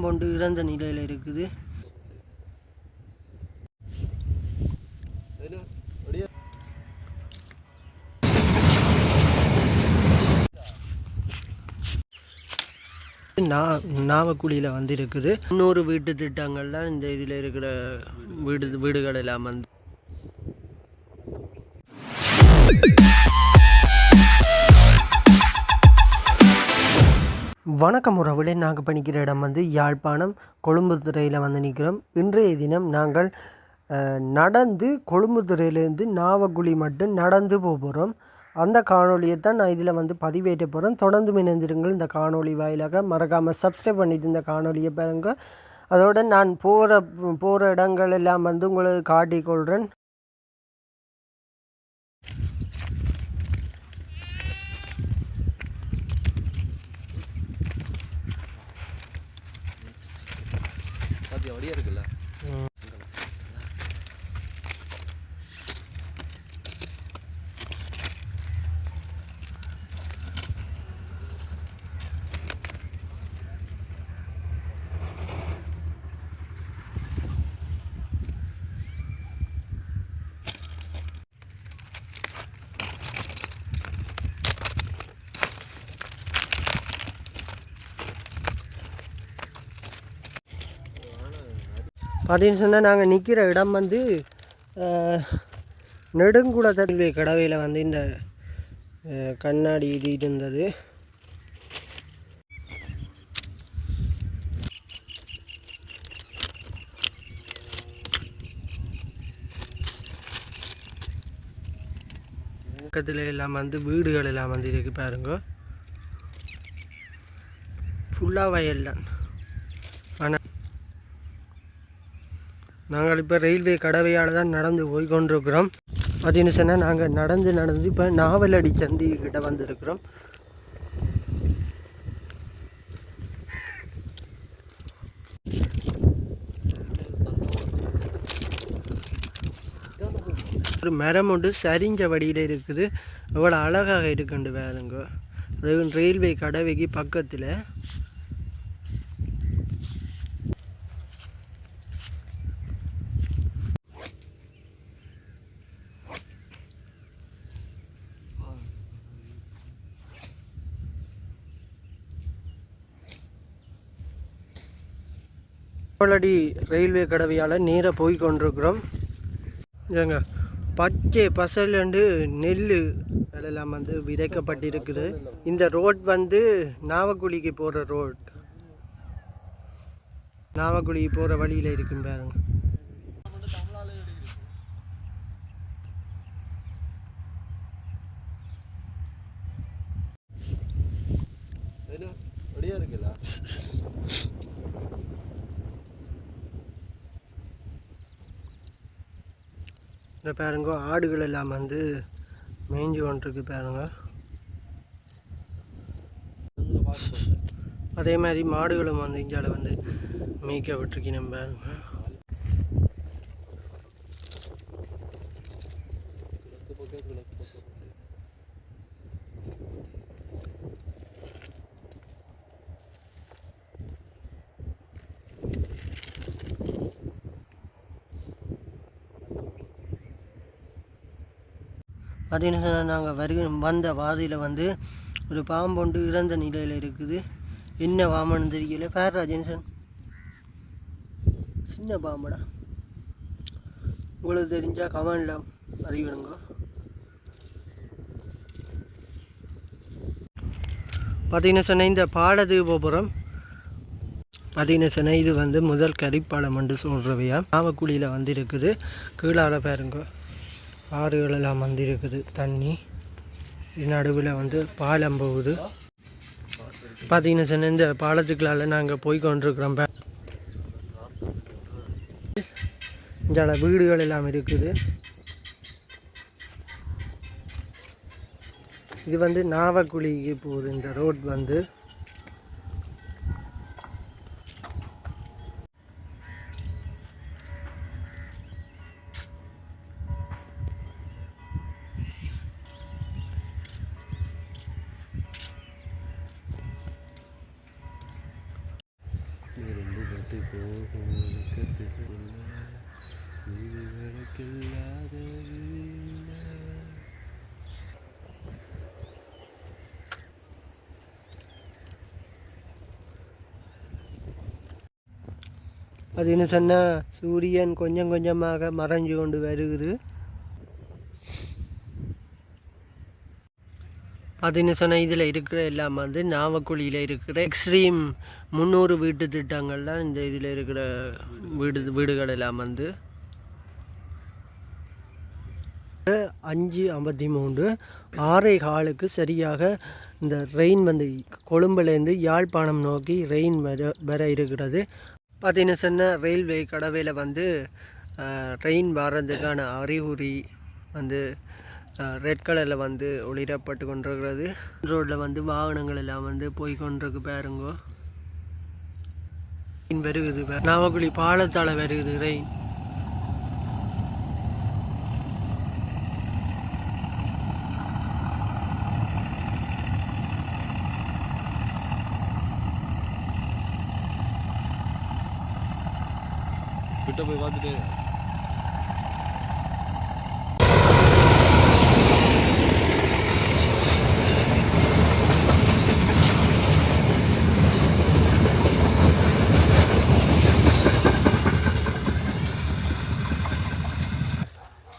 பாம்பொண்டு இறந்த நிலையில் இருக்குது. நாவக்குழியில் வந்து இருக்குது. இன்னொரு வீட்டு திட்டங்கள்லாம் இந்த இதில் இருக்கிற வீடுகள் எல்லாம் வந்து வணக்கம் உறவுகளே, நாங்கள் பண்ணிக்கிற இடம் வந்து யாழ்ப்பாணம் கொழும்புத்துறையில் வந்து நிற்கிறோம். இன்றைய தினம் நாங்கள் நடந்து கொழும்புத்துறையிலேருந்து நாவக்குழி மட்டும் நடந்து போகிறோம். அந்த காணொலியை தான் நான் இதில் வந்து பதிவேற்ற போகிறேன். தொடர்ந்து இணைந்திருங்கள். இந்த காணொலி வாயிலாக மறக்காமல் சப்ஸ்கிரைப் பண்ணிட்டு இந்த காணொலியை பாருங்க. அதோடு நான் போகிற இடங்கள் எல்லாம் வந்து உங்களுக்கு காட்டிக்கொள்கிறேன். அப்படியே இருக்குல்ல. பார்த்தீங்கன்னு சொன்னால் நாங்கள் நிற்கிற இடம் வந்து நெடுங்குளத்தல்வி கடவையில் வந்து இந்த கண்ணாடி இது இருந்தது. பக்கத்தில் எல்லாம் வந்து வீடுகள் எல்லாம் வந்து இருக்குது பாருங்க. ஃபுல்லாக வயல் தான். ஆனால் நாங்கள் இப்போ ரயில்வே கடவையால் தான் நடந்து போய் கொண்டிருக்கிறோம். பார்த்தீங்கன்னு சொன்னால் நாங்கள் நடந்து இப்போ நாவலடி சந்தி கிட்ட வந்துருக்கிறோம். ஒரு மரம் ஒன்று சரிஞ்ச வடியில் இருக்குது. எவ்வளோ அழகாக இருக்குண்டு வேறுங்க. அது ரயில்வே கடவைக்கு பக்கத்தில். நாவலடி ரயில்வே கடவையால் நேராக போய் கொண்டிருக்கிறோம். ஏங்க பச்சை பசலண்டு நெல் எல்லாம் வந்து விதைக்கப்பட்டிருக்குது. இந்த ரோட் வந்து நாவக்குழிக்கு போகிற ரோட். நாவக்குழிக்கு போகிற வழியில் இருக்கும் பாருங்க. இந்த பாருங்க ஆடுகள் எல்லாம் வந்து மேய்ஞ்சி கொண்டிருக்கு பாருங்க. அதே மாதிரி மாடுகளும் வந்து இஞ்சால வந்து மேய்க்க விட்டுருக்கணும் பாருங்க. பார்த்தீங்கன்னா நாங்கள் வந்த வாதியில் வந்து ஒரு பாம்பொண்டு இறந்த நிலையில் இருக்குது. என்ன பாம்புன்னு தெரியல. பேர் ராஜேன்சன் சின்ன பாம்படா. உங்களுக்கு தெரிஞ்சால் கமெண்டில் அறிவிடுங்க. பார்த்தீங்கன்னா சொன்ன இந்த பாலத்துக்கு போகிறோம். பார்த்தீங்கன்னா சொன்ன இது வந்து முதல் கரிப்பாலம் என்று சொல்கிறவையா. நாவக்குழியில் வந்து இருக்குது. கீழால் பாருங்க ஆறுகள் எல்லாம் வந்து இருக்குது. தண்ணி நடுவில் வந்து பாலம் போகுது. பார்த்தீங்கன்னா சொன்ன இந்த பாலத்துக்களால் நாங்கள் போய் கொண்டிருக்கிறோம். இந்த வீடுகள் எல்லாம் இருக்குது. இது வந்து நாவக்குழிக்கு போகுது இந்த ரோட் வந்து. போகும் உறக்கத்துக்குள்ள விதிவிலக்கில்லாத வீண. அது என்ன சொன்னால் சூரியன் கொஞ்சம் கொஞ்சமாக மறைஞ்சு கொண்டு வருகிறது. அதுன்னு சொன்னால் இதில் இருக்கிற எல்லாம் வந்து நாவக்குழியில் இருக்கிற எக்ஸ்ட்ரீம் 300 வீட்டு திட்டங்கள்லாம் இந்த இதில் இருக்கிற வீடுகள் எல்லாம் வந்து 5:53 6:15 சரியாக இந்த ரெயின் வந்து கொழும்புலேருந்து யாழ்ப்பாணம் நோக்கி ரெயின் வர இருக்கிறது. பார்த்தீங்கன்னு சொன்னால் ரயில்வே கடவையில் வந்து ரெயின் வர்றதுக்கான அறிகுறி வந்து ரெட் கலரில் வந்து ஒளிரப்பட்டு கொண்டிருக்கிறது. ரோட்டில் வந்து வாகனங்கள் எல்லாம் வந்து போய் கொண்டிருக்கு பாருங்கோ. வருகுது நாவக்குழி பாலத்தால் வருகுது ரெயின். கிட்ட போய் பார்த்துட்டு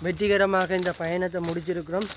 வெற்றிகரமாக இந்த பயணத்தை முடிச்சிருக்கிறோம்.